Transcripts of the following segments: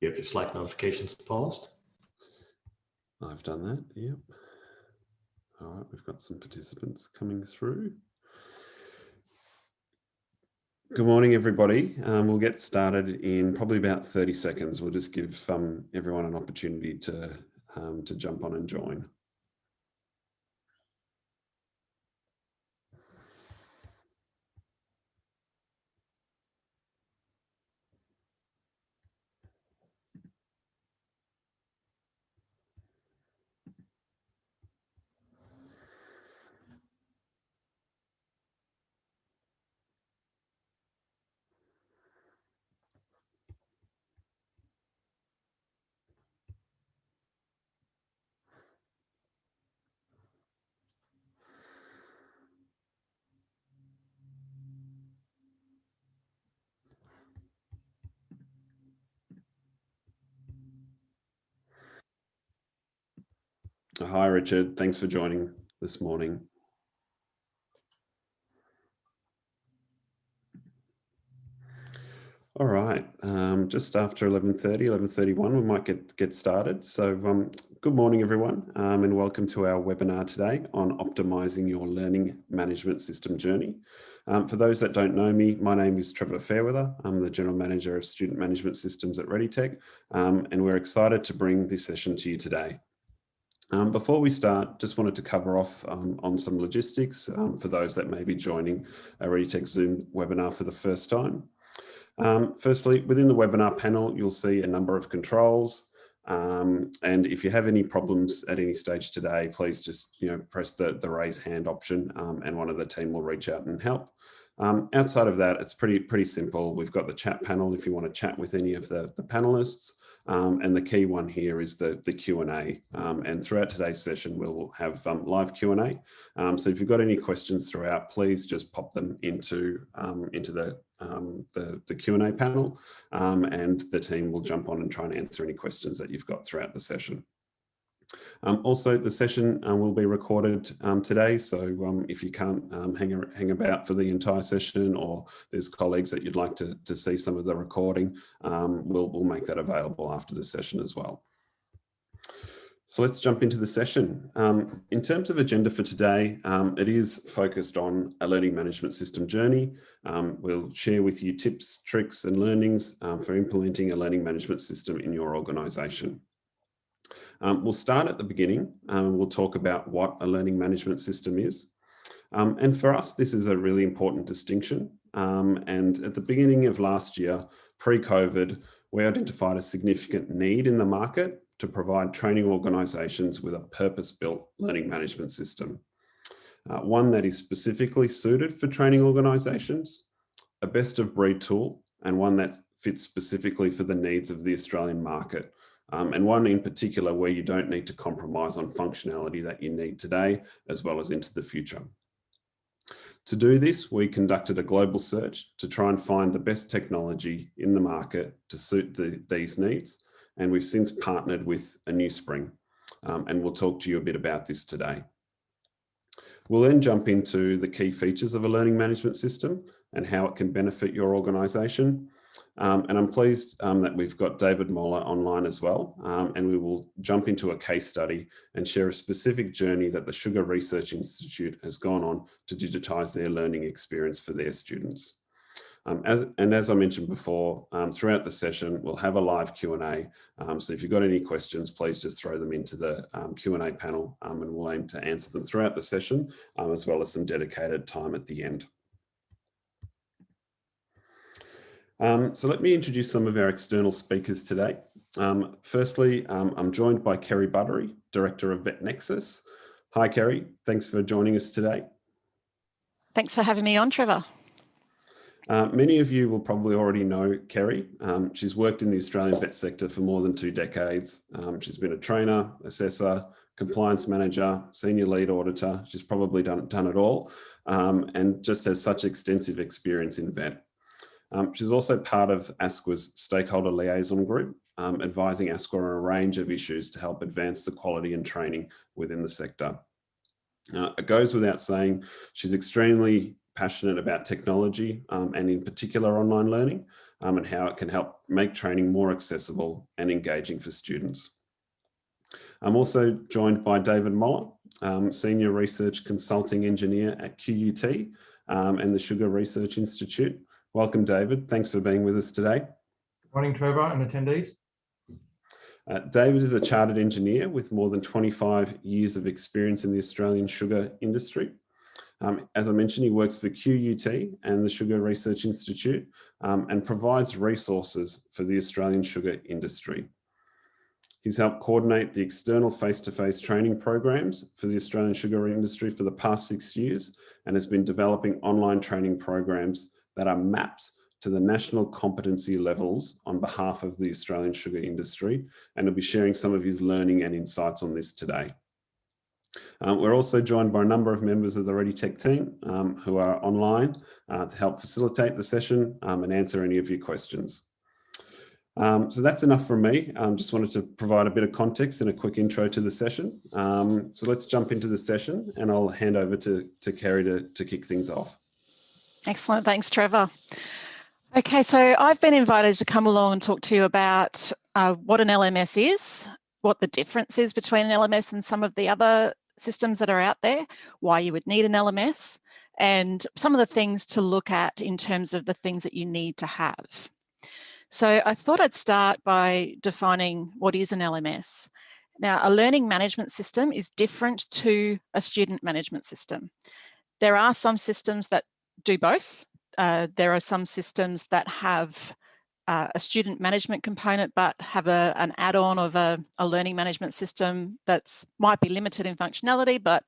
You have your Slack notifications paused. I've done that, yep. All right, we've got some participants coming through. Good morning, everybody. We'll get started in probably about 30 seconds. We'll just give everyone an opportunity to jump on and join. Hi, Richard. Thanks for joining this morning. All right, just after 11:30, 11:31, we might get started. So good morning, everyone, and welcome to our webinar today on optimising your learning management system journey. For those that don't know me, my name is Trevor Fairweather. I'm the General Manager of Student Management Systems at ReadyTech, and we're excited to bring this session to you today. Before we start, just wanted to cover off on some logistics for those that may be joining a ReadyTech Zoom webinar for the first time. Firstly, within the webinar panel, you'll see a number of controls. And if you have any problems at any stage today, please just press the raise hand option and one of the team will reach out and help. Outside of that, it's pretty simple. We've got the chat panel if you want to chat with any of the panelists. And the key one here is the Q&A. And throughout today's session, we'll have live Q&A. So if you've got any questions throughout, please just pop them into the Q&A panel, and the team will jump on and try and answer any questions that you've got throughout the session. Also, the session will be recorded today, so if you can't hang about for the entire session, or there's colleagues that you'd like to see some of the recording, we'll make that available after the session as well. So let's jump into the session. In terms of agenda for today, it is focused on a learning management system journey. We'll share with you tips, tricks and learnings for implementing a learning management system in your organisation. We'll start at the beginning. We'll talk about what a learning management system is. And for us, this is a really important distinction. And at the beginning of last year, pre-COVID, we identified a significant need in the market to provide training organisations with a purpose-built learning management system. One that is specifically suited for training organisations, a best-of-breed tool, and one that fits specifically for the needs of the Australian market. And one in particular where you don't need to compromise on functionality that you need today, as well as into the future. To do this, we conducted a global search to try and find the best technology in the market to suit these needs. And we've since partnered with a Newspring, and we'll talk to you a bit about this today. We'll then jump into the key features of a learning management system and how it can benefit your organisation. And I'm pleased that we've got David Muller online as well, and we will jump into a case study and share a specific journey that the Sugar Research Institute has gone on to digitise their learning experience for their students. As I mentioned before, throughout the session, we'll have a live Q&A. So if you've got any questions, please just throw them into the Q&A panel, and we'll aim to answer them throughout the session, as well as some dedicated time at the end. So let me introduce some of our external speakers today. Firstly, I'm joined by Kerry Buttery, Director of VetNexus. Hi, Kerry. Thanks for joining us today. Thanks for having me on, Trevor. Many of you will probably already know Kerry. She's worked in the Australian vet sector for more than 2 decades. She's been a trainer, assessor, compliance manager, senior lead auditor. She's probably done it all, and just has such extensive experience in vet. She's also part of ASQA's stakeholder liaison group, advising ASQA on a range of issues to help advance the quality and training within the sector. It goes without saying, she's extremely passionate about technology and in particular online learning. and how it can help make training more accessible and engaging for students. I'm also joined by David Muller, Senior Research Consulting Engineer at QUT and the Sugar Research Institute. Welcome, David. Thanks for being with us today. Morning, Trevor and attendees. David is a chartered engineer with more than 25 years of experience in the Australian sugar industry. As I mentioned, he works for QUT and the Sugar Research Institute and provides resources for the Australian sugar industry. He's helped coordinate the external face-to-face training programs for the Australian sugar industry for the past 6 years and has been developing online training programs that are mapped to the national competency levels on behalf of the Australian sugar industry, and he'll be sharing some of his learning and insights on this today. We're also joined by a number of members of the ReadyTech team who are online to help facilitate the session and answer any of your questions. So that's enough from me. Just wanted to provide a bit of context and a quick intro to the session. So let's jump into the session and I'll hand over to Kerry to kick things off. Excellent. Thanks, Trevor. Okay, so I've been invited to come along and talk to you about what an LMS is, what the difference is between an LMS and some of the other systems that are out there, why you would need an LMS, and some of the things to look at in terms of the things that you need to have. So I thought I'd start by defining what is an LMS. Now, a learning management system is different to a student management system. There are some systems that do both. There are some systems that have a student management component, but have an add-on of a learning management system that might be limited in functionality, but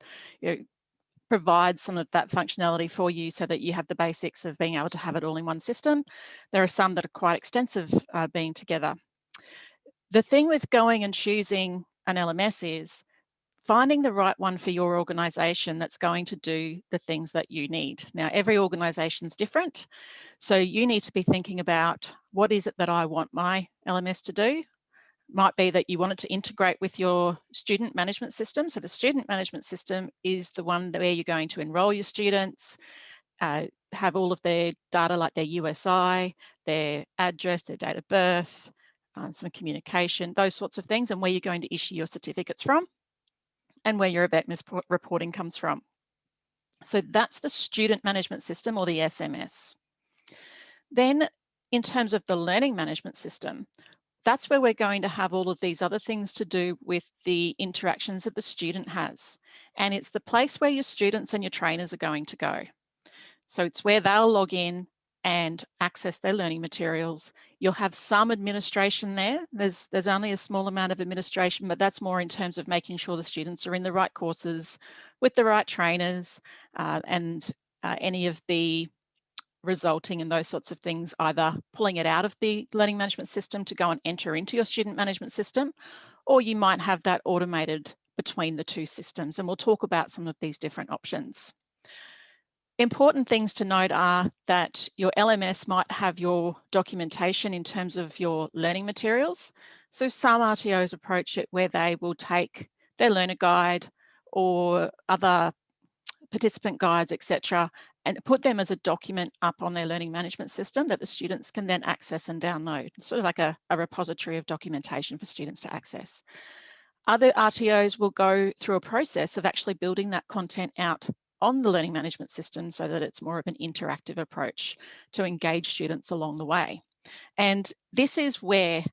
provides some of that functionality for you so that you have the basics of being able to have it all in one system. There are some that are quite extensive being together. The thing with going and choosing an LMS is finding the right one for your organization that's going to do the things that you need. Now, every organization is different, so you need to be thinking about what is it that I want my LMS to do. Might be that you want it to integrate with your student management system. So the student management system is the one where you're going to enroll your students, have all of their data like their USI, their address, their date of birth, some communication, those sorts of things, and where you're going to issue your certificates from, and where your event reporting comes from. So that's the student management system, or the SMS. Then in terms of the learning management system, that's where we're going to have all of these other things to do with the interactions that the student has. And it's the place where your students and your trainers are going to go. So it's where they'll log in and access their learning materials. You'll have some administration there. There's only a small amount of administration, but that's more in terms of making sure the students are in the right courses with the right trainers and any of the resulting in those sorts of things, either pulling it out of the learning management system to go and enter into your student management system, or you might have that automated between the two systems. And we'll talk about some of these different options. Important things to note are that your LMS might have your documentation in terms of your learning materials. So some RTOs approach it where they will take their learner guide or other participant guides, etc., and put them as a document up on their learning management system that the students can then access and download, sort of like a repository of documentation for students to access. Other RTOs will go through a process of actually building that content out on the learning management system so that it's more of an interactive approach to engage students along the way. And this is where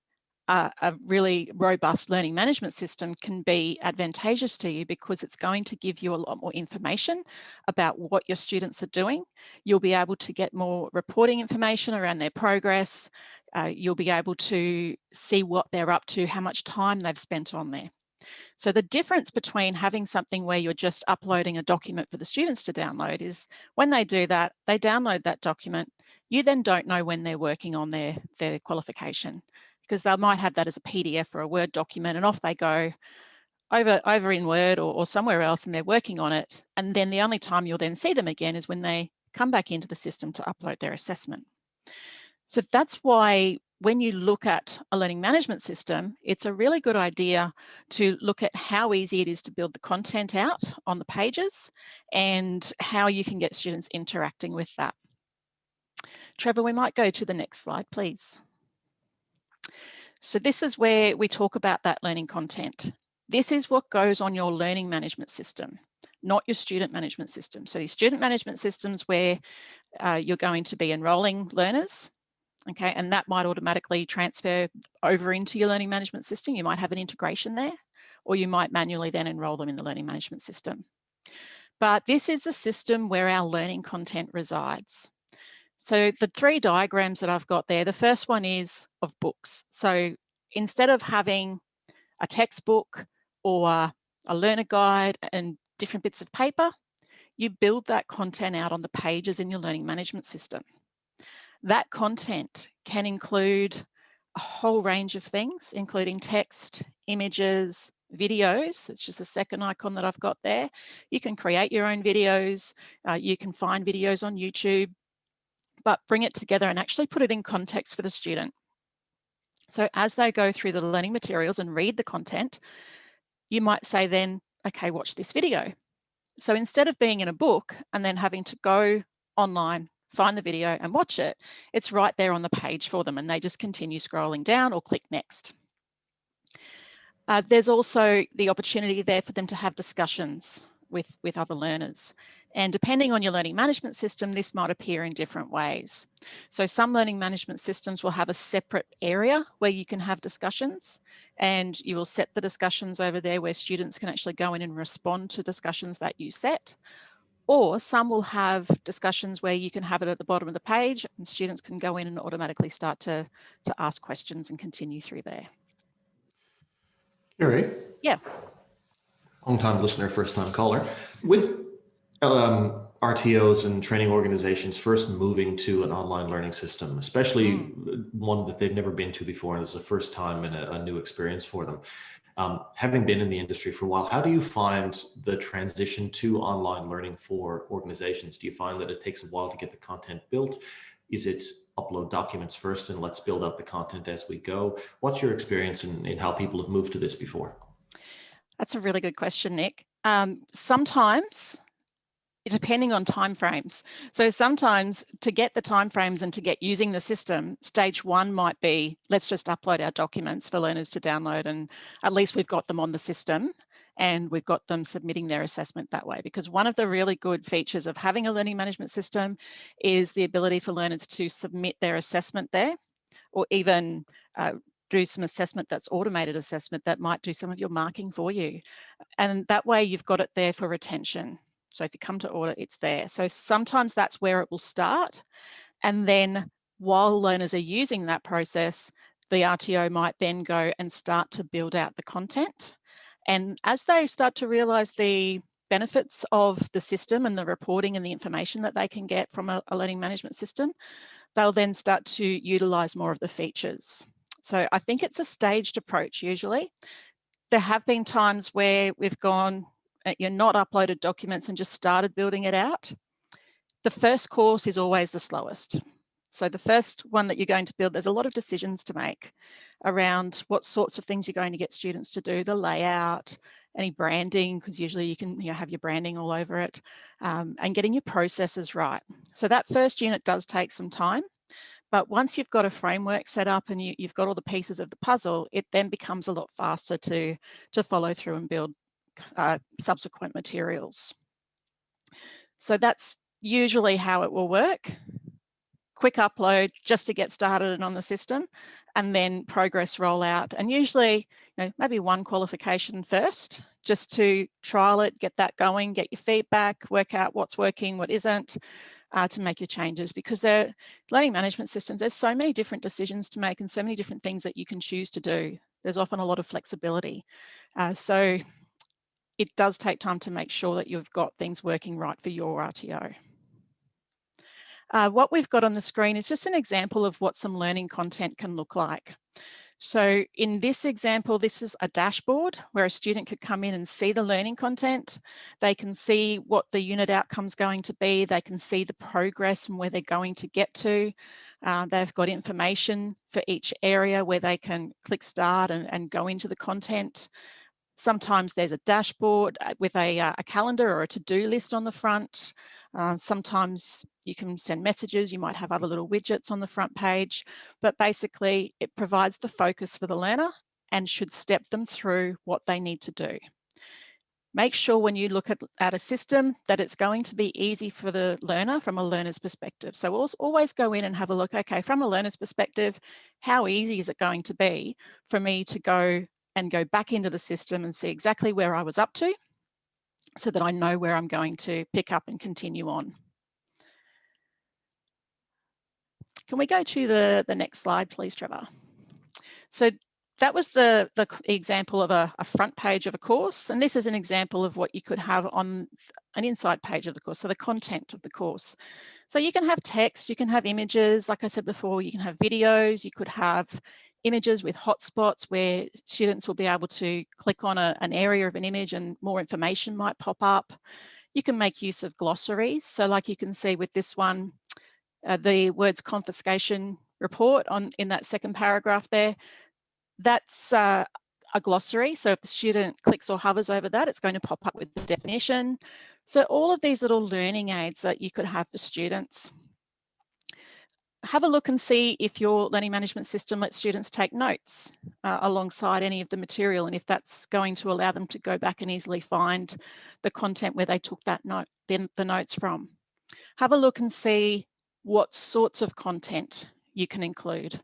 a really robust learning management system can be advantageous to you, because it's going to give you a lot more information about what your students are doing. You'll be able to get more reporting information around their progress. You'll be able to see what they're up to, how much time they've spent on there. So the difference between having something where you're just uploading a document for the students to download is when they do that, they download that document. You then don't know when they're working on their qualification, because they might have that as a PDF or a Word document, and off they go over in Word or somewhere else, and they're working on it. And then the only time you'll then see them again is when they come back into the system to upload their assessment. So that's why when you look at a learning management system, it's a really good idea to look at how easy it is to build the content out on the pages and how you can get students interacting with that. Trevor, we might go to the next slide, please. So this is where we talk about that learning content. This is what goes on your learning management system, not your student management system. So your student management system's where you're going to be enrolling learners, okay, and that might automatically transfer over into your learning management system. You might have an integration there, or you might manually then enroll them in the learning management system. But this is the system where our learning content resides. So the 3 diagrams that I've got there, the first one is of books. So instead of having a textbook or a learner guide and different bits of paper, you build that content out on the pages in your learning management system. That content can include a whole range of things, including text, images, videos. It's just the second icon that I've got there. You can create your own videos. You can find videos on YouTube, but bring it together and actually put it in context for the student. So as they go through the learning materials and read the content, you might say then, okay, watch this video. So instead of being in a book and then having to go online, find the video and watch it, it's right there on the page for them, and they just continue scrolling down or click next. There's also the opportunity there for them to have discussions with other learners. And depending on your learning management system, this might appear in different ways. So some learning management systems will have a separate area where you can have discussions, and you will set the discussions over there where students can actually go in and respond to discussions that you set. Or some will have discussions where you can have it at the bottom of the page and students can go in and automatically start to ask questions and continue through there. Gary? Yeah. Long-time listener, first-time caller. With RTOs and training organizations first moving to an online learning system, especially one that they've never been to before, and it's the first time and a new experience for them. Having been in the industry for a while, how do you find the transition to online learning for organizations? Do you find that it takes a while to get the content built? Is it upload documents first and let's build out the content as we go? What's your experience in how people have moved to this before? That's a really good question, Nick. Sometimes, depending on timeframes. So sometimes to get the timeframes and to get using the system, stage 1 might be, let's just upload our documents for learners to download, and at least we've got them on the system and we've got them submitting their assessment that way. Because one of the really good features of having a learning management system is the ability for learners to submit their assessment there, or even do some assessment that's automated assessment that might do some of your marking for you. And that way you've got it there for retention. So if you come to audit, it's there. So sometimes that's where it will start. And then while learners are using that process, the RTO might then go and start to build out the content. And as they start to realize the benefits of the system and the reporting and the information that they can get from a learning management system, they'll then start to utilize more of the features. So I think it's a staged approach usually. There have been times where we've gone, you're not uploaded documents and just started building it out. The first course is always the slowest. So the first one that you're going to build, there's a lot of decisions to make around what sorts of things you're going to get students to do, the layout, any branding, because usually you can have your branding all over it, and getting your processes right. So that first unit does take some time. But once you've got a framework set up and you've got all the pieces of the puzzle, it then becomes a lot faster to follow through and build subsequent materials. So that's usually how it will work. Quick upload just to get started and on the system, and then progress rollout. And usually, maybe one qualification first, just to trial it, get that going, get your feedback, work out what's working, what isn't, to make your changes. Because they're learning management systems, there's so many different decisions to make and so many different things that you can choose to do. There's often a lot of flexibility. So it does take time to make sure that you've got things working right for your RTO. What we've got on the screen is just an example of what some learning content can look like. So in this example, this is a dashboard where a student could come in and see the learning content. They can see what the unit outcome's going to be. They can see the progress and where they're going to get to. They've got information for each area where they can click start and go into the content. Sometimes there's a dashboard with a calendar or a to-do list on the front. Sometimes you can send messages. You might have other little widgets on the front page, but basically it provides the focus for the learner and should step them through what they need to do. Make sure when you look at a system that it's going to be easy for the learner from a learner's perspective. So always go in and have a look, okay, from a learner's perspective, how easy is it going to be for me to go back into the system and see exactly where I was up to so that I know where I'm going to pick up and continue on. Can we go to the next slide, please, Trevor? So that was the example of a front page of a course, and this is an example of what you could have on an inside page of the course, so the content of the course. So you can have text, you can have images, like I said before, you can have videos, you could have images with hotspots where students will be able to click on an area of an image and more information might pop up. You can make use of glossaries, so like you can see with this one, the words confiscation report in that second paragraph there, that's a glossary. So if the student clicks or hovers over that, it's going to pop up with the definition. So all of these little learning aids that you could have for students. Have a look and see if your learning management system lets students take notes alongside any of the material, and if that's going to allow them to go back and easily find the content where they took that note, then the notes from. Have a look and see what sorts of content you can include.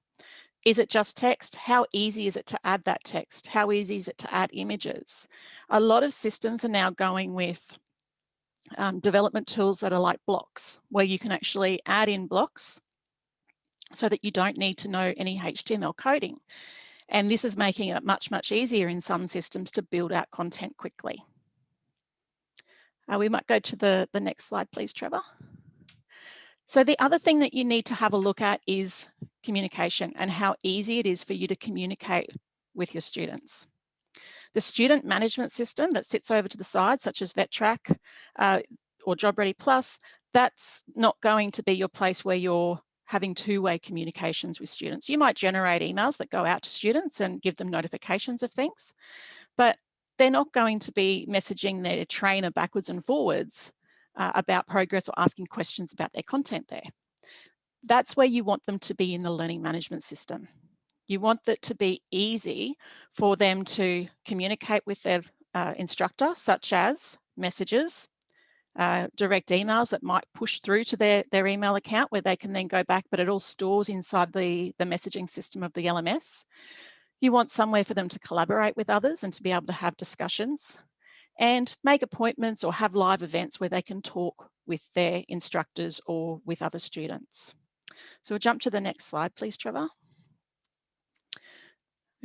Is it just text? How easy is it to add that text? How easy is it to add images? A lot of systems are now going with development tools that are like blocks, where you can actually add in blocks so that you don't need to know any HTML coding. And this is making it much, much easier in some systems to build out content quickly. We might go to the next slide, please, Trevor. So the other thing that you need to have a look at is communication and how easy it is for you to communicate with your students. The student management system that sits over to the side, such as VetTrack or JobReady Plus, that's not going to be your place where you're having two-way communications with students. You might generate emails that go out to students and give them notifications of things, but they're not going to be messaging their trainer backwards and forwards about progress or asking questions about their content there. That's where you want them to be in the learning management system. You want it to be easy for them to communicate with their instructor, such as messages, direct emails that might push through to their email account where they can then go back, but it all stores inside the messaging system of the LMS. You want somewhere for them to collaborate with others and to be able to have discussions and make appointments or have live events where they can talk with their instructors or with other students. So we'll jump to the next slide, please, Trevor.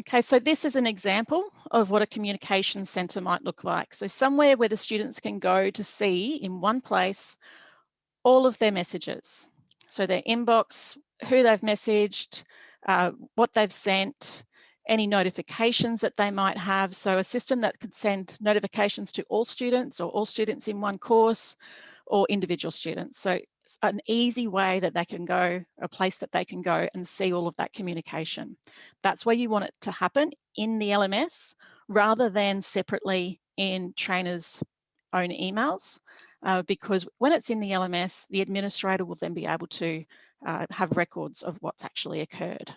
Okay, so this is an example of what a communication centre might look like. So somewhere where the students can go to see in one place all of their messages. So their inbox, who they've messaged, what they've sent, any notifications that they might have. So a system that could send notifications to all students or all students in one course or individual students. So it's an easy way that they can go, a place that they can go and see all of that communication. That's where you want it to happen in the LMS rather than separately in trainers' own emails, because when it's in the LMS, the administrator will then be able to have records of what's actually occurred.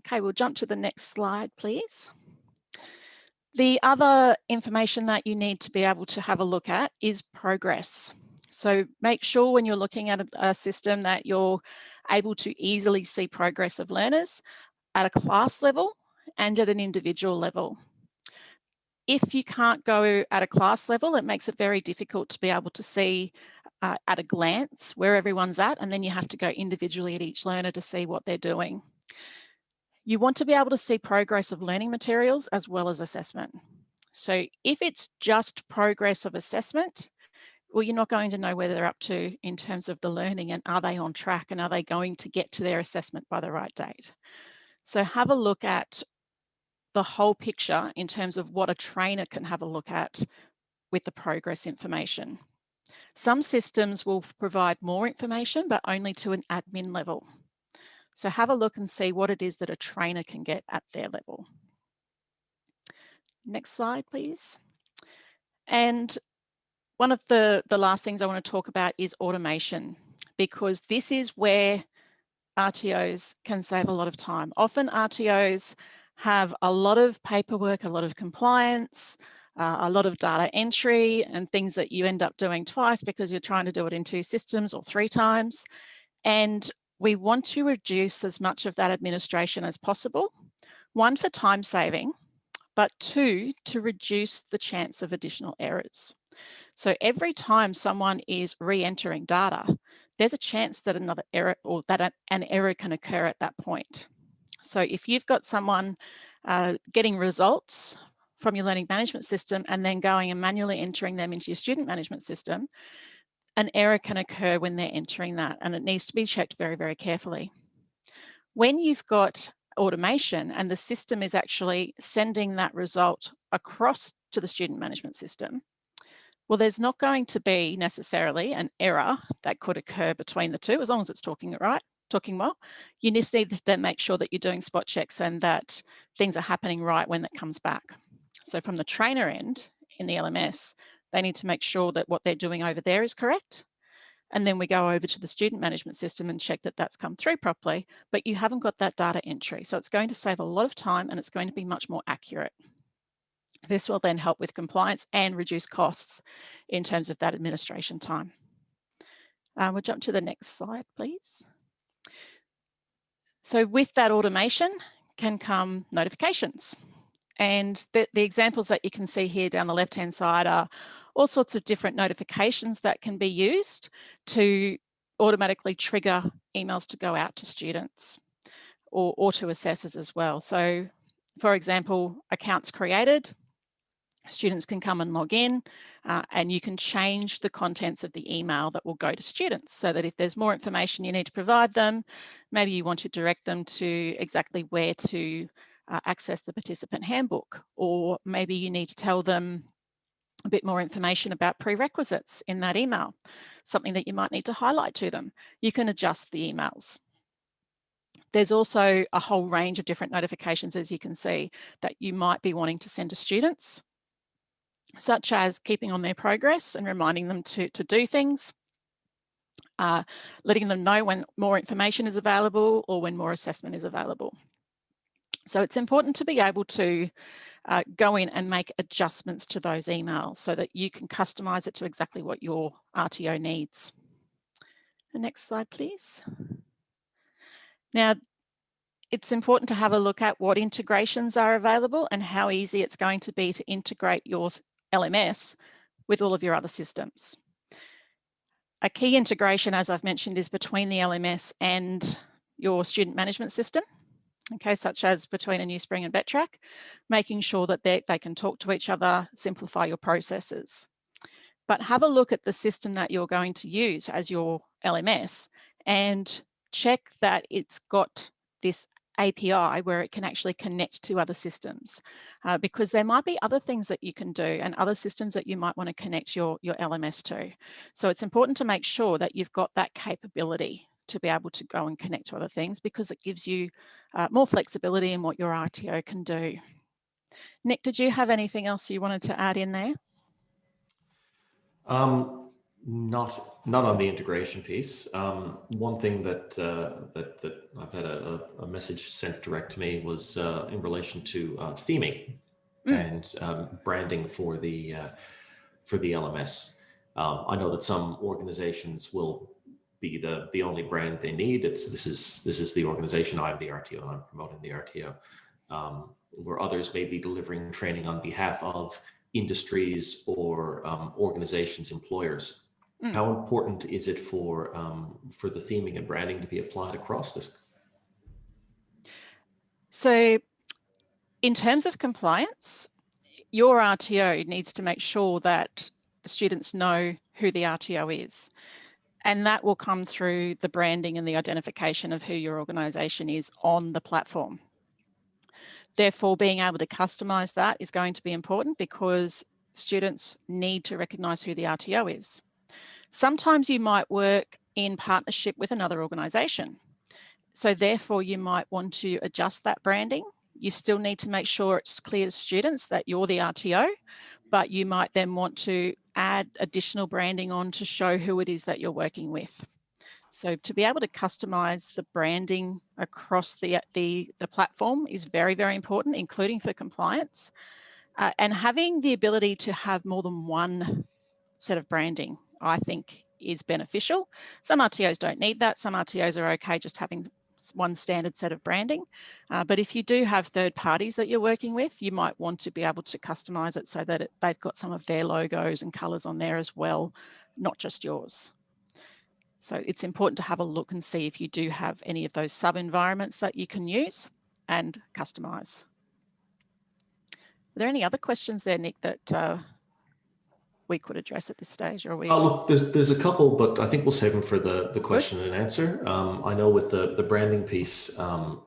Okay, we'll jump to the next slide, please. The other information that you need to be able to have a look at is progress. So make sure when you're looking at a system that you're able to easily see progress of learners at a class level and at an individual level. If you can't go at a class level, it makes it very difficult to be able to see at a glance where everyone's at, and then you have to go individually at each learner to see what they're doing. You want to be able to see progress of learning materials as well as assessment. So if it's just progress of assessment, well, you're not going to know where they're up to in terms of the learning and are they on track and are they going to get to their assessment by the right date. So have a look at the whole picture in terms of what a trainer can have a look at with the progress information. Some systems will provide more information, but only to an admin level. So have a look and see what it is that a trainer can get at their level. Next slide, please. And one of the last things I want to talk about is automation, because this is where RTOs can save a lot of time. Often RTOs have a lot of paperwork, a lot of compliance, a lot of data entry and things that you end up doing twice because you're trying to do it in 2 systems or 3 times. And we want to reduce as much of that administration as possible. 1, for time saving, but 2, to reduce the chance of additional errors. So every time someone is re-entering data, there's a chance that another error or that an error can occur at that point. So if you've got someone getting results from your learning management system and then going and manually entering them into your student management system, an error can occur when they're entering that, and it needs to be checked very, very carefully. When you've got automation and the system is actually sending that result across to the student management system, well, there's not going to be necessarily an error that could occur between the two, as long as it's talking well. You just need to then make sure that you're doing spot checks and that things are happening right when that comes back. So from the trainer end in the LMS, they need to make sure that what they're doing over there is correct. And then we go over to the student management system and check that that's come through properly, but you haven't got that data entry. So it's going to save a lot of time and it's going to be much more accurate. This will then help with compliance and reduce costs in terms of that administration time. We'll jump to the next slide, please. So with that automation can come notifications. And the examples that you can see here down the left-hand side are all sorts of different notifications that can be used to automatically trigger emails to go out to students or to assessors as well. So for example, accounts created, students can come and log in and you can change the contents of the email that will go to students so that if there's more information you need to provide them, maybe you want to direct them to exactly where to access the participant handbook, or maybe you need to tell them a bit more information about prerequisites in that email, something that you might need to highlight to them. You can adjust the emails. There's also a whole range of different notifications, as you can see, that you might be wanting to send to students, such as keeping on their progress and reminding them to do things, letting them know when more information is available or when more assessment is available. So it's important to be able to go in and make adjustments to those emails so that you can customize it to exactly what your RTO needs. The next slide, please. Now, it's important to have a look at what integrations are available and how easy it's going to be to integrate your LMS with all of your other systems. A key integration, as I've mentioned, is between the LMS and your student management system, okay, such as between a Newspring and BetTrack, making sure that they can talk to each other, simplify your processes. But have a look at the system that you're going to use as your LMS and check that it's got this API where it can actually connect to other systems, because there might be other things that you can do and other systems that you might want to connect your LMS to. So it's important to make sure that you've got that capability to be able to go and connect to other things, because it gives you more flexibility in what your RTO can do. Nick, did you have anything else you wanted to add in there? Not on the integration piece. One thing that that I've had a message sent direct to me was in relation to theming and branding for the LMS. I know that some organizations will be the only brand they need. This is the organization. I'm the RTO and I'm promoting the RTO. Where others may be delivering training on behalf of industries or organizations, employers. How important is it for the theming and branding to be applied across this? So in terms of compliance, your RTO needs to make sure that students know who the RTO is. And that will come through the branding and the identification of who your organisation is on the platform. Therefore, being able to customise that is going to be important, because students need to recognise who the RTO is. Sometimes you might work in partnership with another organisation. So therefore, you might want to adjust that branding. you still need to make sure it's clear to students that you're the RTO, but you might then want to add additional branding on to show who it is that you're working with. So to be able to customize the branding across the platform is very, very important, including for compliance. And having the ability to have more than one set of branding, I think, is beneficial. Some RTOs don't need that. Some RTOs are okay just having one standard set of branding. But if you do have third parties that you're working with, you might want to be able to customize it so that they've got some of their logos and colors on there as well, not just yours. So it's important to have a look and see if you do have any of those sub-environments that you can use and customize. Are there any other questions there, Nick, that we could address at this stage? Or we... Look, there's a couple, but I think we'll save them for the question and answer. I know with the branding piece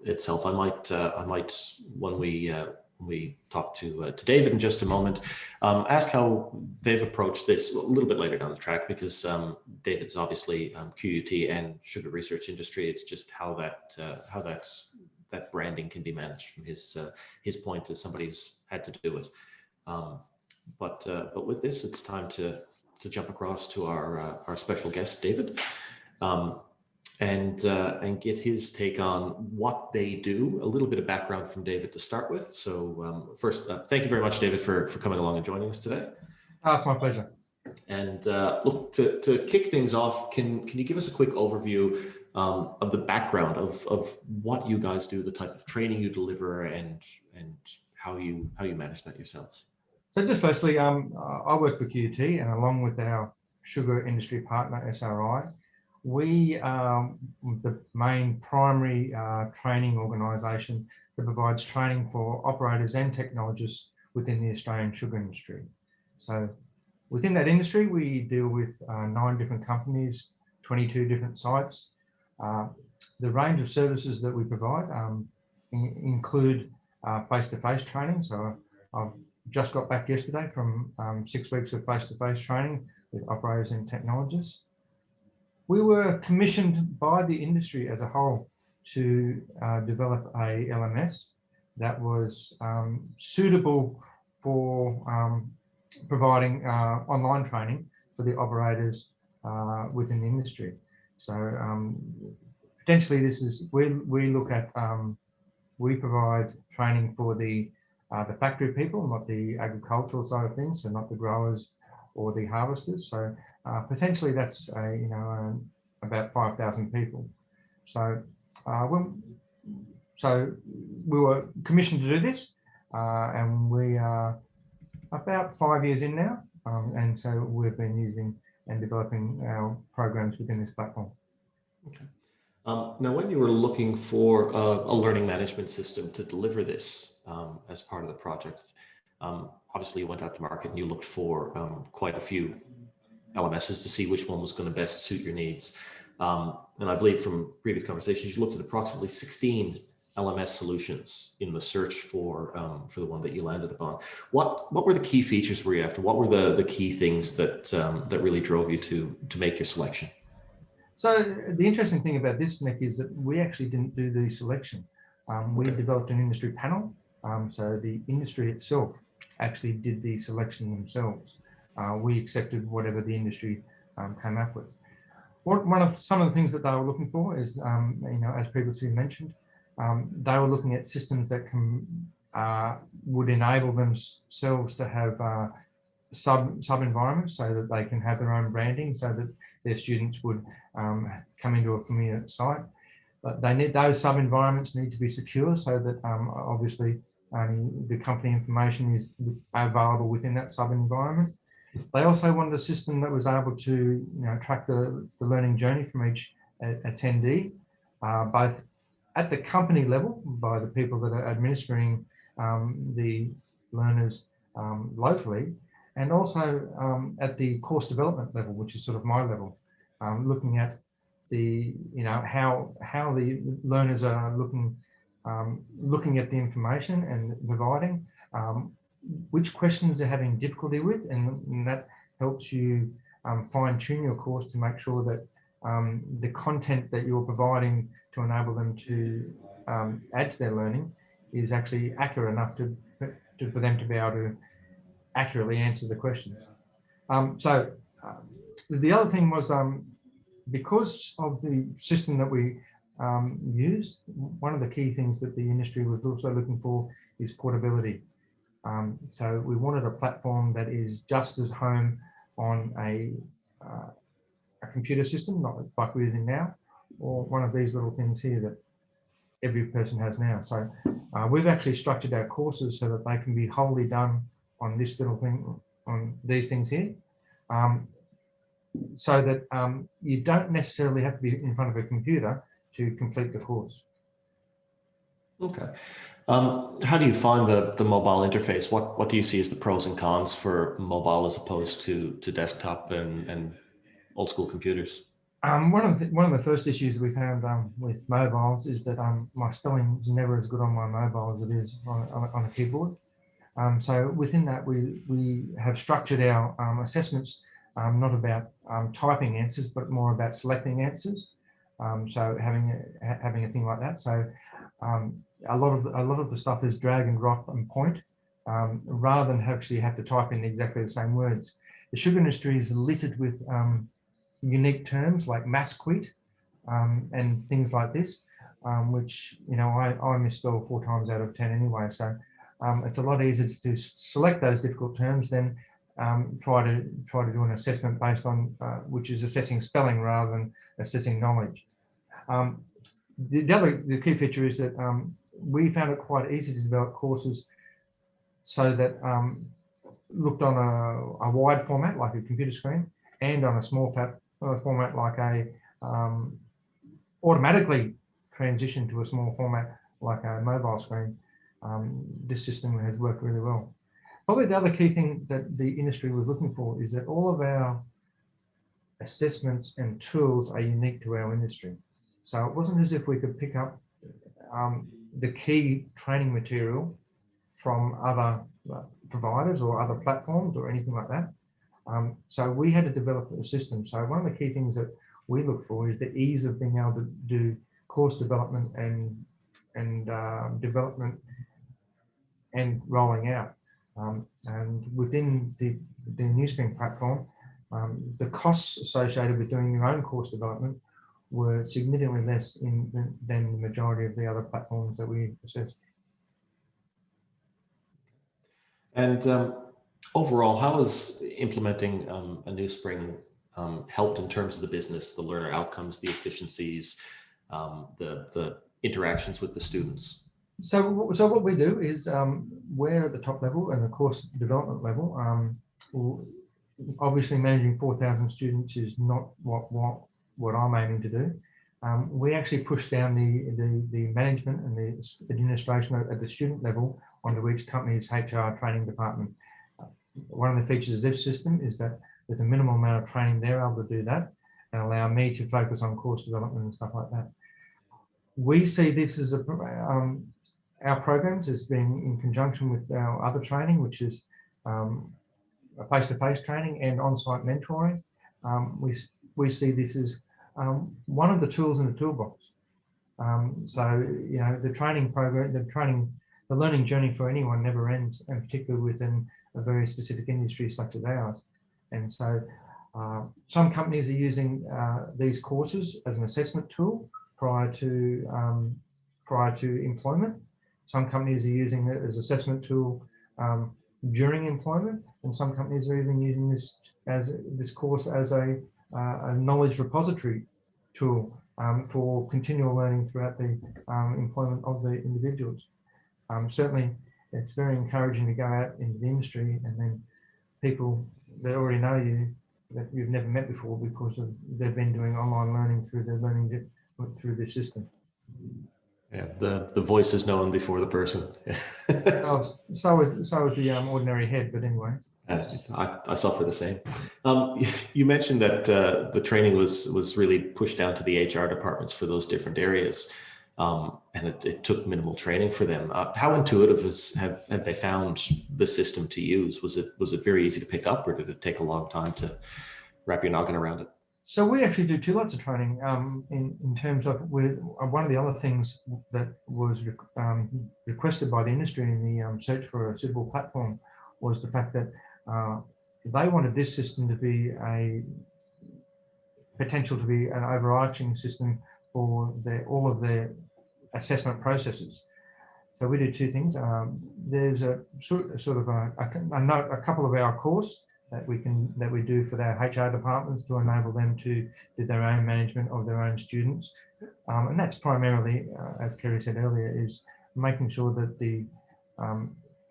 itself, I might when we talk to David in just a moment, ask how they've approached this a little bit later down the track, because David's obviously QUT and sugar research industry. It's just how that branding can be managed from his point as somebody who's had to do it. But with this, it's time to jump across to our special guest, David, and get his take on what they do. A little bit of background from David to start with. So first, thank you very much, David, for coming along and joining us today. It's my pleasure. And look, to kick things off, can you give us a quick overview of the background of what you guys do, the type of training you deliver, and how you manage that yourselves? So just firstly, I work for QUT, and along with our sugar industry partner, SRI, we are the main primary training organisation that provides training for operators and technologists within the Australian sugar industry. So within that industry, we deal with 9 different companies, 22 different sites. The range of services that we provide include face-to-face training. So I've just got back yesterday from 6 weeks of face-to-face training with operators and technologists. We were commissioned by the industry as a whole to develop a LMS that was suitable for providing online training for the operators within the industry. So potentially this is, we look at, we provide training for the factory people, not the agricultural side of things, so not the growers or the harvesters. So potentially that's about 5,000 people. So we were commissioned to do this, and we are about 5 years in now, and so we've been using and developing our programs within this platform. Okay. Now, when you were looking for a learning management system to deliver this as part of the project, obviously you went out to market and you looked for quite a few LMSs to see which one was going to best suit your needs. And I believe from previous conversations, you looked at approximately 16 LMS solutions in the search for the one that you landed upon. What were the key features were you after? What were the key things that that really drove you to make your selection? So the interesting thing about this, Nick, is that we actually didn't do the selection. We developed an industry panel. So the industry itself actually did the selection themselves. We accepted whatever the industry came up with. Some of the things that they were looking for is, as previously mentioned, they were looking at systems that would enable themselves to have sub environments, so that they can have their own branding, so that their students would come into a familiar site. But those sub environments need to be secure, so that obviously the company information is available within that sub environment. They also wanted a system that was able to track the learning journey from each attendee, both at the company level by the people that are administering the learners locally, and also at the course development level, which is sort of my level, looking at the how the learners are looking at the information and providing which questions they're having difficulty with, and that helps you fine-tune your course to make sure that the content that you're providing to enable them to add to their learning is actually accurate enough for them to be able to accurately answer the questions. The other thing was, because of the system that we used, one of the key things that the industry was also looking for is portability. So we wanted a platform that is just as home on a computer system, not like we're using now, or one of these little things here that every person has now. So we've actually structured our courses so that they can be wholly done on this little thing, on these things here, so that you don't necessarily have to be in front of a computer to complete the course. Okay. How do you find the mobile interface? What do you see as the pros and cons for mobile as opposed to desktop and old school computers? One of the first issues we found with mobiles is that my spelling is never as good on my mobile as it is on a keyboard. So within that, we have structured our assessments not about typing answers, but more about selecting answers. So having a thing like that. So a lot of the stuff is drag and drop and point, rather than actually have to type in exactly the same words. The sugar industry is littered with unique terms like masquite and things like this, which I misspell 4 times out of 10 anyway. So it's a lot easier to select those difficult terms than try to do an assessment based on which is assessing spelling rather than assessing knowledge. The key feature is that we found it quite easy to develop courses so that looked on a wide format like a computer screen and on a small format like a automatically transition to a small format like a mobile screen. This system has worked really well. Probably the other key thing that the industry was looking for is that all of our assessments and tools are unique to our industry. So it wasn't as if we could pick up the key training material from other providers or other platforms or anything like that. So we had to develop a system. So one of the key things that we look for is the ease of being able to do course development and development and rolling out. And within the Newspring platform, the costs associated with doing your own course development were significantly less than the majority of the other platforms that we assessed. And overall, how has implementing a Newspring helped in terms of the business, the learner outcomes, the efficiencies, the interactions with the students? So what we do is we're at the top level and the course development level. Obviously, managing 4,000 students is not what I'm aiming to do. We actually push down the management and the administration at the student level onto each company's HR training department. One of the features of this system is that with a minimal amount of training, they're able to do that and allow me to focus on course development and stuff like that. We see this as our programs as being in conjunction with our other training, which is face-to-face training and on-site mentoring. We see this as one of the tools in the toolbox. So the training program, the learning journey for anyone never ends, and particularly within a very specific industry such as ours. And so some companies are using these courses as an assessment tool prior to employment. Some companies are using it as assessment tool during employment, and some companies are even using this course as a knowledge repository tool for continual learning throughout the employment of the individuals. Certainly, it's very encouraging to go out into the industry and then people that already know you that you've never met before because they've been doing online learning through this system. Yeah, the voice is known before the person. So is the ordinary head, but anyway. I suffer the same. You mentioned that the training was really pushed down to the HR departments for those different areas, and it took minimal training for them. How intuitive have they found the system to use? Was it very easy to pick up, or did it take a long time to wrap your noggin around it? So we actually do 2 lots of training in terms of one of the other things that was requested by the industry in the search for a suitable platform was the fact that they wanted this system to be a potential to be an overarching system for all of their assessment processes. So we do 2 things. There's a sort of a couple of our course that we do for their HR departments to enable them to do their own management of their own students, and that's primarily, as Kerry said earlier, is making sure that the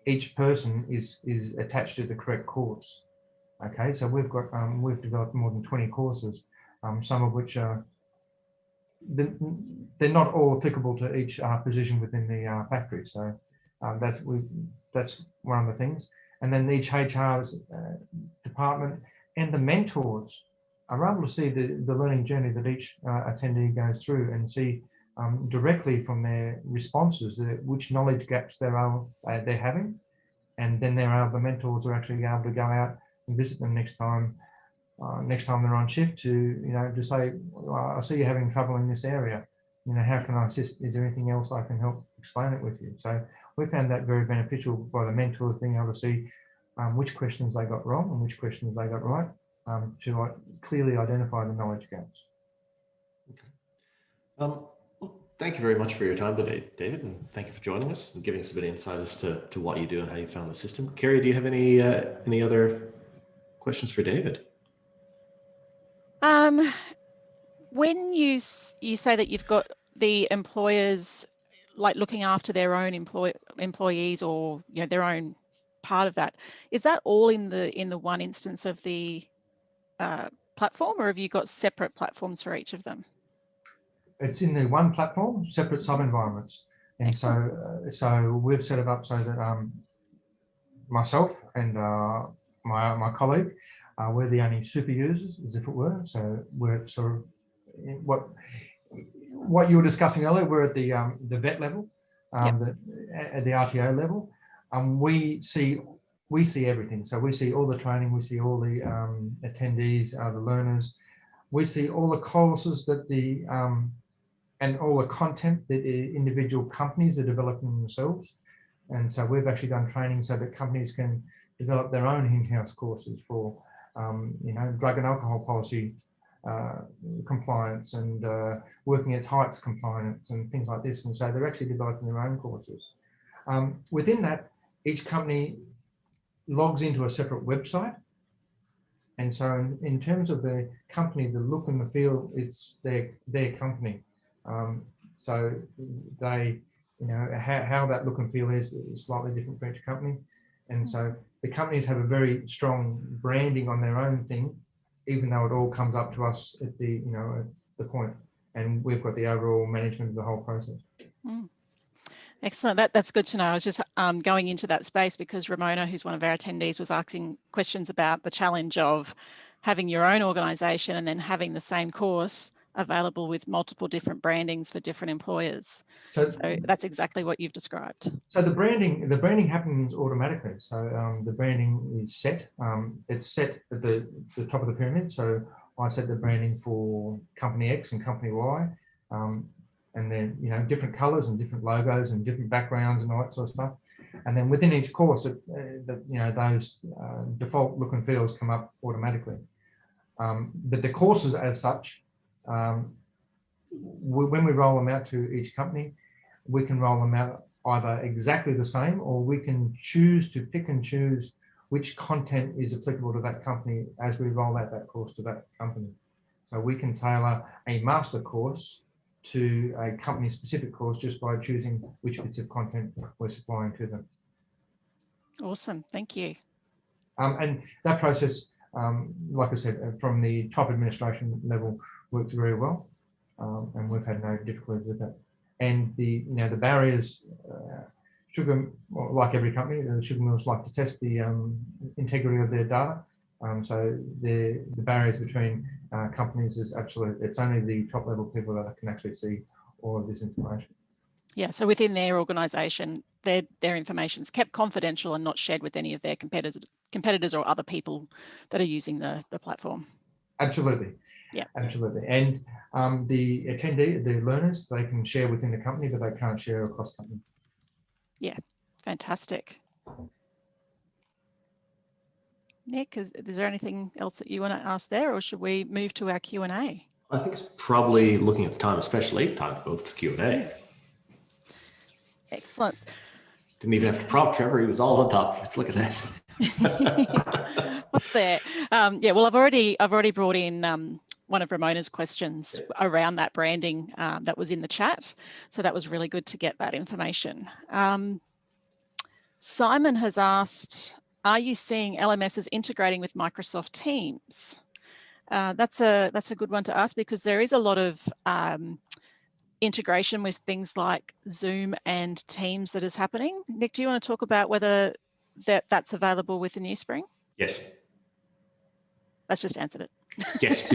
each person is attached to the correct course. Okay, so we've developed more than 20 courses, some of which are they're not all applicable to each position within the factory. So that's one of the things. And then each HR's department and the mentors are able to see the learning journey that each attendee goes through and see directly from their responses which knowledge gaps they're having. And then the mentors are actually able to go out and visit them next time they're on shift to say, well, I see you're having trouble in this area. How can I assist? Is there anything else I can help explain it with you? So we found that very beneficial by the mentors being able to see which questions they got wrong and which questions they got right to clearly identify the knowledge gaps. Okay. Well, thank you very much for your time today, David, and thank you for joining us and giving us a bit of insight as to what you do and how you found the system. Kerry, do you have any other questions for David? When you say that you've got the employers like looking after their own employees or their own part of that, is that all in the one instance of the platform, or have you got separate platforms for each of them? It's in the one platform, separate sub-environments. And excellent. so we've set it up so that myself and my colleague, we're the only super users, as if it were. So we're sort of what you were discussing earlier. We're at the vet level, at the RTO level. We see everything. So we see all the training, we see all the attendees, the learners. We see all the courses that and all the content that the individual companies are developing themselves. And so we've actually done training so that companies can develop their own in-house courses for, drug and alcohol policy compliance and working at heights compliance and things like this. And so they're actually developing their own courses. Within that, each company logs into a separate website. And so in terms of the company, the look and the feel, it's their company. So they, how that look and feel is slightly different for each company. And so the companies have a very strong branding on their own thing, even though it all comes up to us at the point, and we've got the overall management of the whole process. Mm. Excellent. That's good to know. I was just going into that space because Ramona, who's one of our attendees, was asking questions about the challenge of having your own organisation and then having the same course available with multiple different brandings for different employers. So that's exactly what you've described. So the branding happens automatically. So the branding is set. It's set at the top of the pyramid. So I set the branding for company X and company Y. And then, different colors and different logos and different backgrounds and all that sort of stuff. And then within each course, those default look and feels come up automatically. But the courses as such, when we roll them out to each company, we can roll them out either exactly the same, or we can choose to pick and choose which content is applicable to that company as we roll out that course to that company. So we can tailor a master course to a company specific course just by choosing which bits of content we're supplying to them. Awesome, thank you. And that process, like I said, from the top administration level works very well, and we've had no difficulties with that. And the barriers, sugar, like every company, the sugar mills like to test the integrity of their data. So the barriers between companies is absolute. It's only the top level people that can actually see all of this information. Yeah, so within their organisation, their information is kept confidential and not shared with any of their competitors or other people that are using the platform. Absolutely. Yeah. Absolutely. And the attendee, the learners, they can share within the company, but they can't share across company. Yeah, fantastic. Nick, is there anything else that you want to ask there, or should we move to our Q&A? I think it's probably, looking at the time especially, time to move to Q&A. Excellent. Didn't even have to prompt Trevor, he was all on top. Let's look at that. What's there? Yeah, well, I've already brought in one of Ramona's questions around that branding that was in the chat. So that was really good to get that information. Simon has asked, are you seeing LMSs integrating with Microsoft Teams? That's a good one to ask, because there is a lot of integration with things like Zoom and Teams that is happening. Nick, do you want to talk about whether that's available with the Newspring? Yes. That's just answered it. Yes.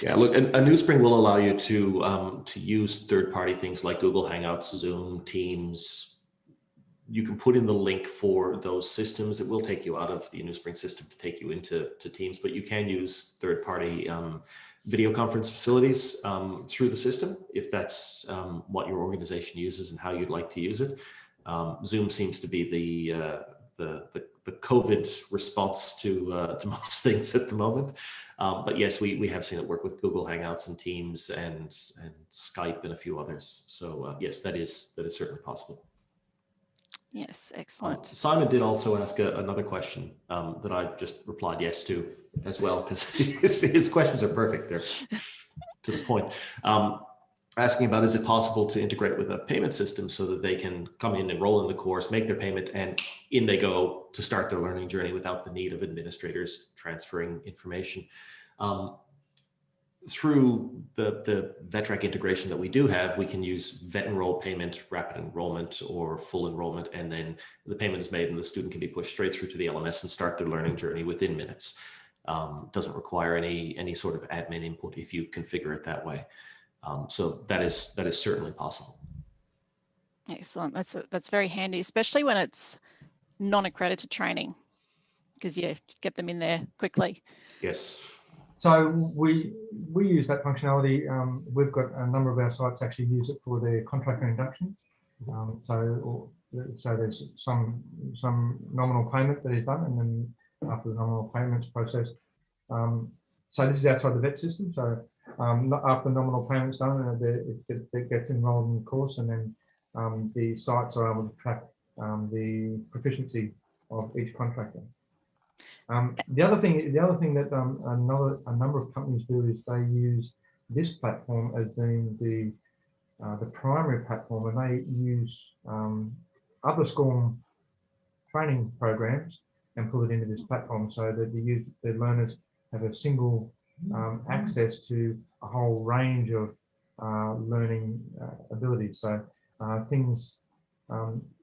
Yeah, look, a Newspring will allow you to use third-party things like Google Hangouts, Zoom, Teams. You can put in the link for those systems. It will take you out of the Newspring system to take you into Teams, but you can use third-party video conference facilities through the system if that's what your organization uses and how you'd like to use it. Zoom seems to be the COVID response to most things at the moment. But yes, we have seen it work with Google Hangouts and Teams and Skype and a few others. So yes, that is certainly possible. Yes, excellent. Simon did also ask another question that I just replied yes to as well, because his questions are perfect. They're to the point. Asking about, is it possible to integrate with a payment system so that they can come in, enroll in the course, make their payment, and in they go to start their learning journey without the need of administrators transferring information. Through the VETRAC integration that we do have, we can use vet enroll payment, rapid enrollment, or full enrollment, and then the payment is made and the student can be pushed straight through to the LMS and start their learning journey within minutes. Doesn't require any sort of admin input if you configure it that way. So that is certainly possible. Excellent. That's very handy, especially when it's non-accredited training, because you get them in there quickly. Yes. So we use that functionality. We've got a number of our sites actually use it for their contractor induction. So there's some nominal payment that is done, and then after the nominal payment's processed. So this is outside the vet system. So after nominal payments done, it gets enrolled in the course, and then the sites are able to track the proficiency of each contractor. The other thing that a number of companies do is they use this platform as being the primary platform, and they use other SCORM training programs and pull it into this platform, so that the learners have a single access to a whole range of learning abilities. So things,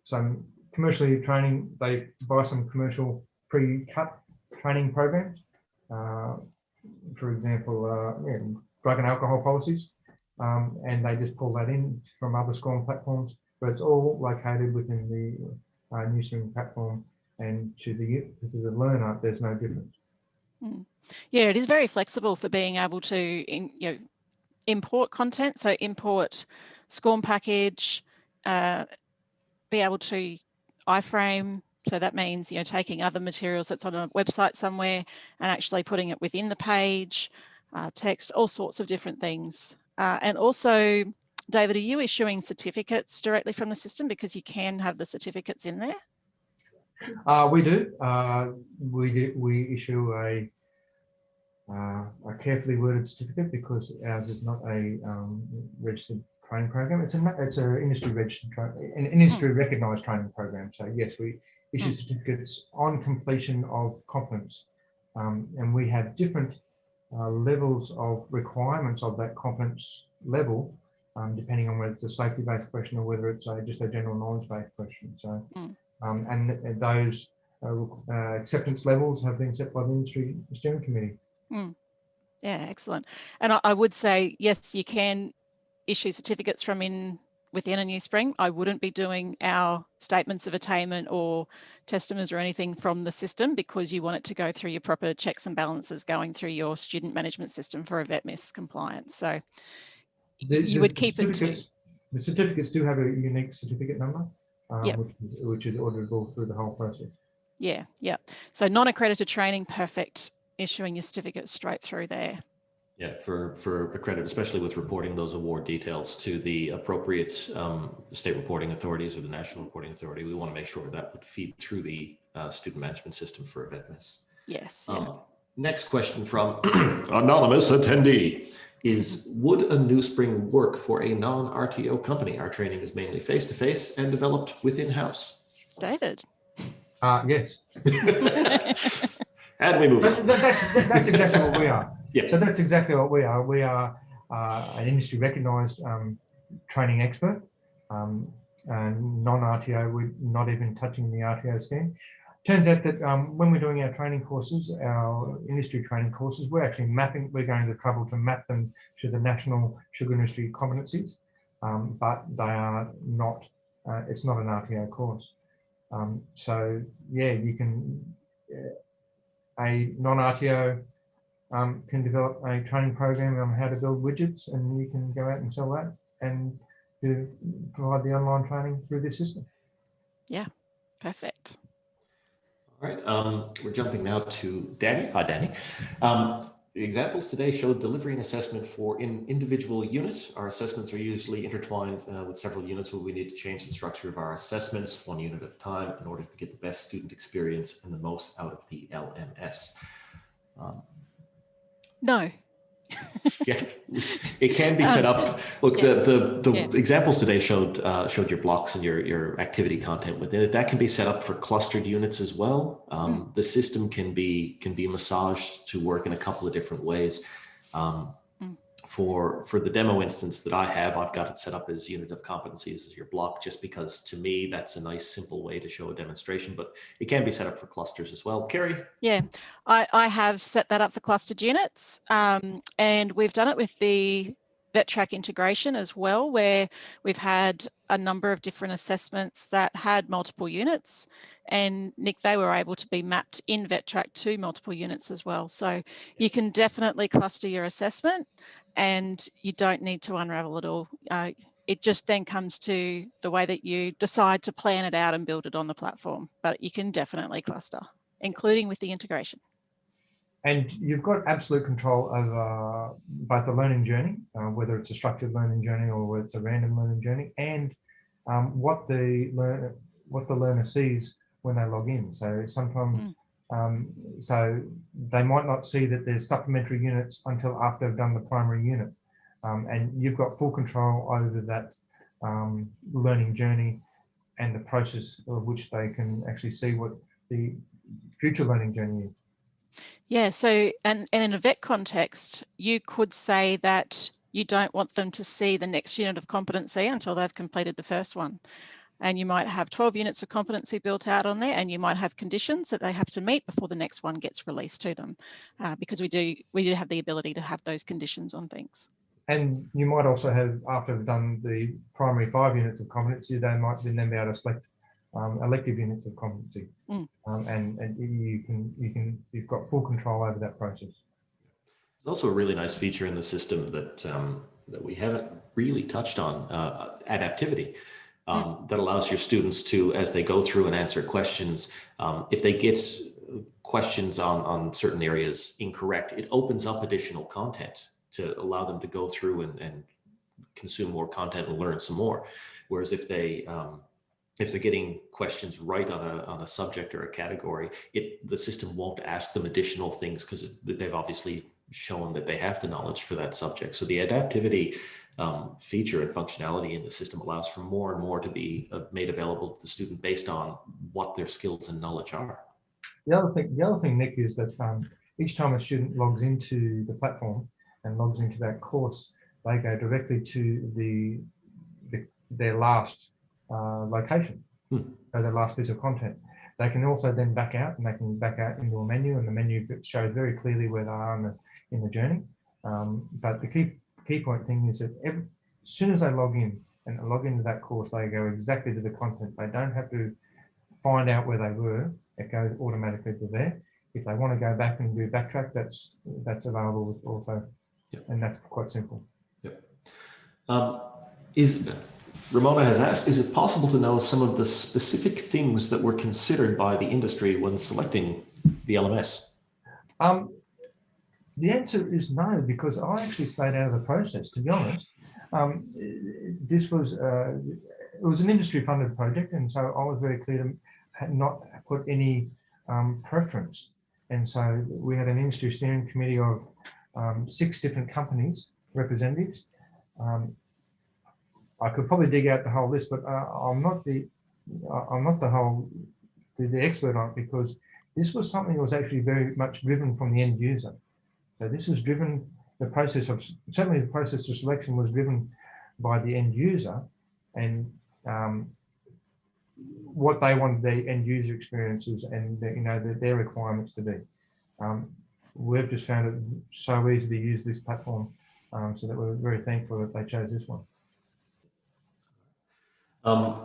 some commercially training, they buy some commercial pre-cut training programs, for example, drug and alcohol policies, and they just pull that in from other SCORM platforms, but it's all located within the Newspring platform, and to the learner, there's no difference. Yeah, it is very flexible for being able to import content, so import SCORM package, be able to iframe. So that means, taking other materials that's on a website somewhere and actually putting it within the page, text, all sorts of different things. And also, David, are you issuing certificates directly from the system, because you can have the certificates in there? We do. We issue a carefully worded certificate, because ours is not a registered training program. It's an industry registered, an industry recognised training program. So yes, we issue certificates on completion of competence, and we have different levels of requirements of that competence level, depending on whether it's a safety-based question or whether it's just a general knowledge-based question. So, and those acceptance levels have been set by the industry steering committee. Yeah, excellent. And I would say, yes, you can issue certificates from within a Newspring. I wouldn't be doing our statements of attainment or testimonies or anything from the system, because you want it to go through your proper checks and balances going through your student management system for a VETMIS compliance. So you would keep it to. The certificates do have a unique certificate number, Yep. which is auditable through the whole process. Yeah, yeah. So non-accredited training, perfect. Issuing your certificate straight through there. Yeah, for accredit, especially with reporting those award details to the appropriate state reporting authorities or the national reporting authority, we want to make sure that would feed through the student management system for VETMIS. Yes. Yeah. Next question from anonymous attendee is, would a Newspring work for a non-RTO company? Our training is mainly face-to-face and developed within house. David. Yes. And we move on. That's exactly what we are. Yeah. So that's exactly what we are. We are an industry recognised training expert, and non-RTO. We're not even touching the RTO scheme. Turns out that when we're doing our training courses, our industry training courses, we're actually mapping. We're going to trouble to map them to the national sugar industry competencies, but they are not. It's not an RTO course. So yeah, you can. A non-RTO can develop a training program on how to build widgets, and you can go out and sell that and provide the online training through this system. Yeah, perfect. All right, we're jumping now to Danny. Hi, Danny. The examples today show delivery and assessment for an individual unit. Our assessments are usually intertwined with several units where we need to change the structure of our assessments one unit at a time in order to get the best student experience and the most out of the LMS. No. Yeah, it can be set up. Look, yeah. the examples today showed your blocks and your activity content within it. That can be set up for clustered units as well. The system can be massaged to work in a couple of different ways. For the demo instance that I have, I've got it set up as unit of competencies as your block, just because to me that's a nice simple way to show a demonstration, but it can be set up for clusters as well. Kerry? Yeah, I have set that up for clustered units, and we've done it with the VetTrack integration as well, where we've had a number of different assessments that had multiple units, and Nick, they were able to be mapped in VetTrack to multiple units as well. So you can definitely cluster your assessment, and you don't need to unravel it all. It just then comes to the way that you decide to plan it out and build it on the platform, but you can definitely cluster, including with the integration. And you've got absolute control over both the learning journey, whether it's a structured learning journey or whether it's a random learning journey, and what the learner sees when they log in. So sometimes, so they might not see that there's supplementary units until after they've done the primary unit, and you've got full control over that learning journey and the process of which they can actually see what the future learning journey is. Yeah, so and in a vet context, you could say that you don't want them to see the next unit of competency until they've completed the first one. And you might have 12 units of competency built out on there, and you might have conditions that they have to meet before the next one gets released to them, because we do have the ability to have those conditions on things. And you might also have, after they've done the primary 5 units of competency, they might then be able to select elective units of competency, and you've got full control over that process. There's also a really nice feature in the system that that we haven't really touched on, adaptivity, that allows your students to, as they go through and answer questions, if they get questions on certain areas incorrect, it opens up additional content to allow them to go through and consume more content and learn some more. Whereas if they're getting questions right on a subject or a category, the system won't ask them additional things because they've obviously shown that they have the knowledge for that subject. So the adaptivity feature and functionality in the system allows for more and more to be made available to the student based on what their skills and knowledge are. The other thing, Nick, is that each time a student logs into the platform and logs into that course, they go directly to their last location, so their last piece of content. They can also then back out, and they can back out into a menu, and the menu shows very clearly where they are in the journey. But the key point thing is that as soon as they log in, and log into that course, they go exactly to the content. They don't have to find out where they were. It goes automatically to there. If they want to go back and do backtrack, that's available also. Yep. And that's quite simple. Yep. Ramona has asked, is it possible to know some of the specific things that were considered by the industry when selecting the LMS? The answer is no, because I actually stayed out of the process, to be honest. This was, it was an industry-funded project, and so I was very clear to not put any preference. And so we had an industry steering committee of 6 different companies, representatives. I could probably dig out the whole list, but I'm not the expert on it, because this was something that was actually very much driven from the end user. So this is driven, certainly the process of selection was driven by the end user, and what they wanted the end user experiences and their requirements to be. We've just found it so easy to use this platform, so that we're very thankful that they chose this one.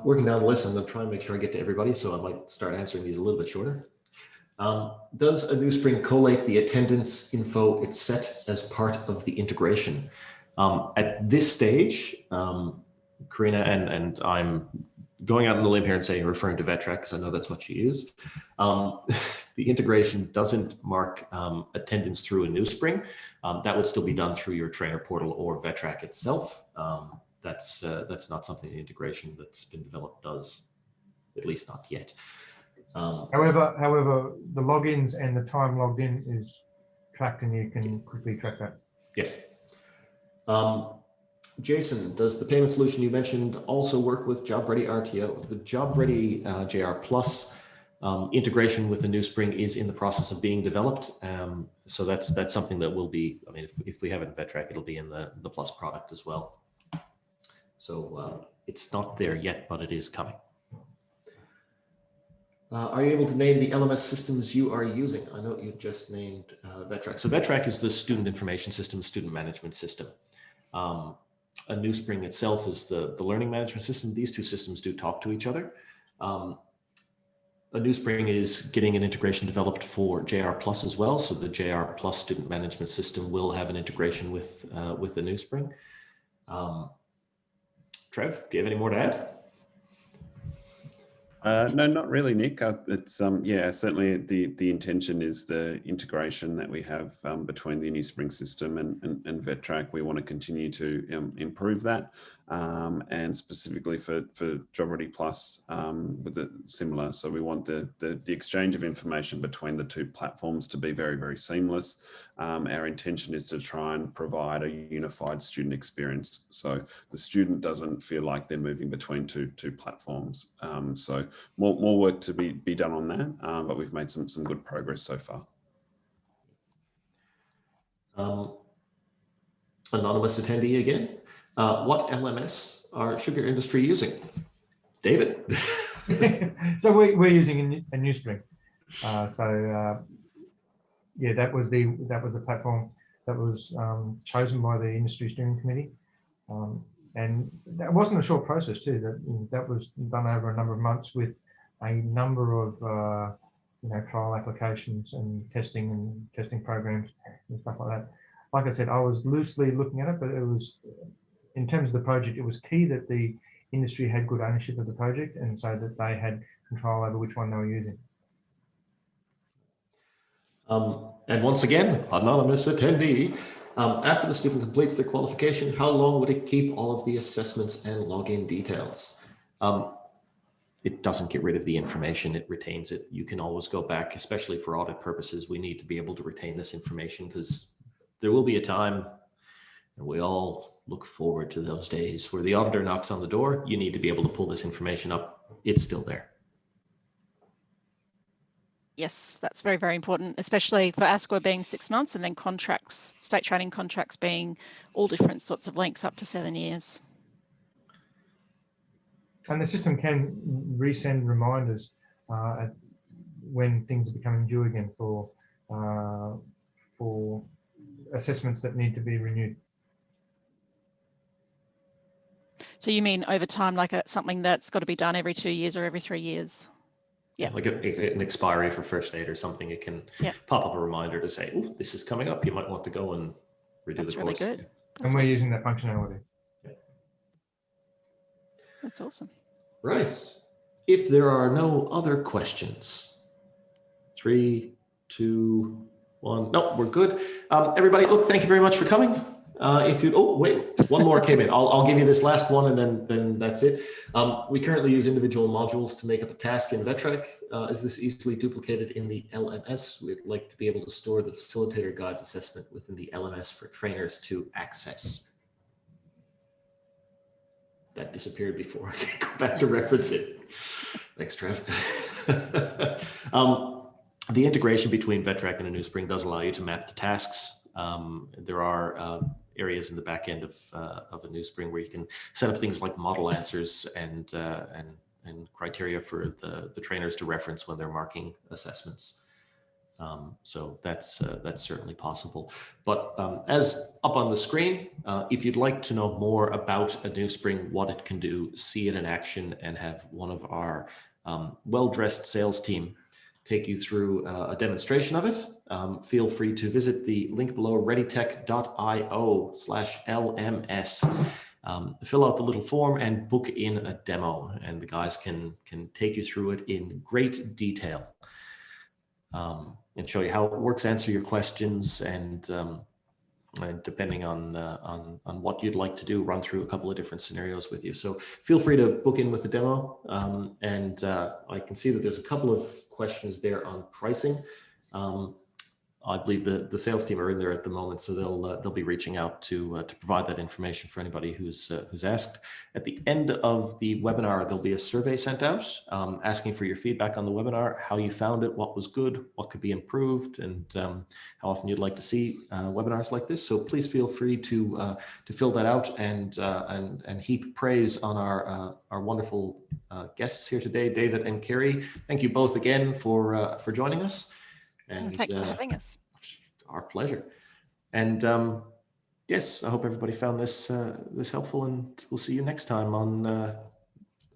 Working down the list, I'm going to try and make sure I get to everybody, so I might start answering these a little bit shorter. Does a Newspring collate the attendance info it's set as part of the integration? At this stage, Karina, and I'm going out on the limb here and saying, referring to VETRAC, because I know that's what you used. The integration doesn't mark attendance through a Newspring. That would still be done through your trainer portal or VETRAC itself. That's not something the integration that's been developed does, at least not yet. However, the logins and the time logged in is tracked, and you can quickly track that. Yes. Jason, does the payment solution you mentioned also work with JobReady RTO? The JobReady JR Plus integration with the Newspring is in the process of being developed. So that's something that will be, I mean, if we have it in VETRAC, it'll be in the Plus product as well. So it's not there yet, but it is coming. Are you able to name the LMS systems you are using? I know you just named VETRAC. So VETRAC is the student information system, student management system. A Newspring itself is the learning management system. These two systems do talk to each other. A Newspring is getting an integration developed for JR Plus as well. So the JR Plus student management system will have an integration with the Newspring. Trev, do you have any more to add? No, not really, Nick. It's yeah, certainly the intention is the integration that we have between the Newspring system and VETRAC. We want to continue to improve that, and specifically for JobReady Plus with it similar. So we want the exchange of information between the two platforms to be very, very seamless. Our intention is to try and provide a unified student experience, so the student doesn't feel like they're moving between two platforms. So more work to be done on that, but we've made some good progress so far. Anonymous attendee again. What LMS are Sugar Industry using? David. So we're using a Newspring. Yeah, that was the platform that was chosen by the industry steering committee, and that wasn't a short process too. That was done over a number of months with a number of trial applications and testing programs and stuff like that. Like I said, I was loosely looking at it, but it was, in terms of the project, it was key that the industry had good ownership of the project, and so that they had control over which one they were using. And once again, anonymous attendee, after the student completes their qualification, how long would it keep all of the assessments and login details? It doesn't get rid of the information, it retains it. You can always go back, especially for audit purposes. We need to be able to retain this information, because there will be a time, and we all look forward to those days, where the auditor knocks on the door. You need to be able to pull this information up. It's still there. Yes, that's very, very important, especially for ASQA being 6 months, and then contracts, state training contracts being all different sorts of lengths up to 7 years. And the system can resend reminders when things are becoming due again for assessments that need to be renewed. So you mean over time, like something that's got to be done every 2 years or every 3 years? Yeah. Like an expiry for first aid or something, it can pop up a reminder to say, oh, this is coming up. You might want to go and redo the course. Really good. And we're using that functionality. That's awesome. Right. If there are no other questions, 3, 2, 1. No, we're good. Everybody, look, thank you very much for coming. If you, oh, wait, one more came in. I'll give you this last one and then that's it. We currently use individual modules to make up a task in VETRAC. Is this easily duplicated in the LMS? We'd like to be able to store the facilitator guides assessment within the LMS for trainers to access. That disappeared before I could go back to reference it. Thanks, Trev. The integration between VETRAC and a Newspring does allow you to map the tasks. There are areas in the back end of a Newspring where you can set up things like model answers and criteria for the trainers to reference when they're marking assessments. So that's certainly possible. But as up on the screen, if you'd like to know more about a Newspring, what it can do, see it in action, and have one of our well-dressed sales team take you through a demonstration of it, feel free to visit the link below, readytech.io/LMS. Fill out the little form and book in a demo, and the guys can take you through it in great detail. And show you how it works, answer your questions, and depending on what you'd like to do, run through a couple of different scenarios with you. So feel free to book in with the demo. And I can see that there's a couple of questions there on pricing. I believe the sales team are in there at the moment, so they'll be reaching out to provide that information for anybody who's asked. At the end of the webinar, there'll be a survey sent out asking for your feedback on the webinar, how you found it, what was good, what could be improved, and how often you'd like to see webinars like this. So please feel free to fill that out and heap praise on our wonderful guests here today, David and Kerry. Thank you both again for joining us. And thanks for having us. Our pleasure. And yes, I hope everybody found this helpful, and we'll see you next time on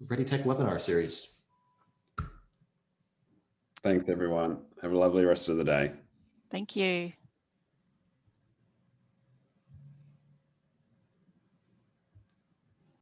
Ready Tech webinar series. Thanks, everyone. Have a lovely rest of the day. Thank you.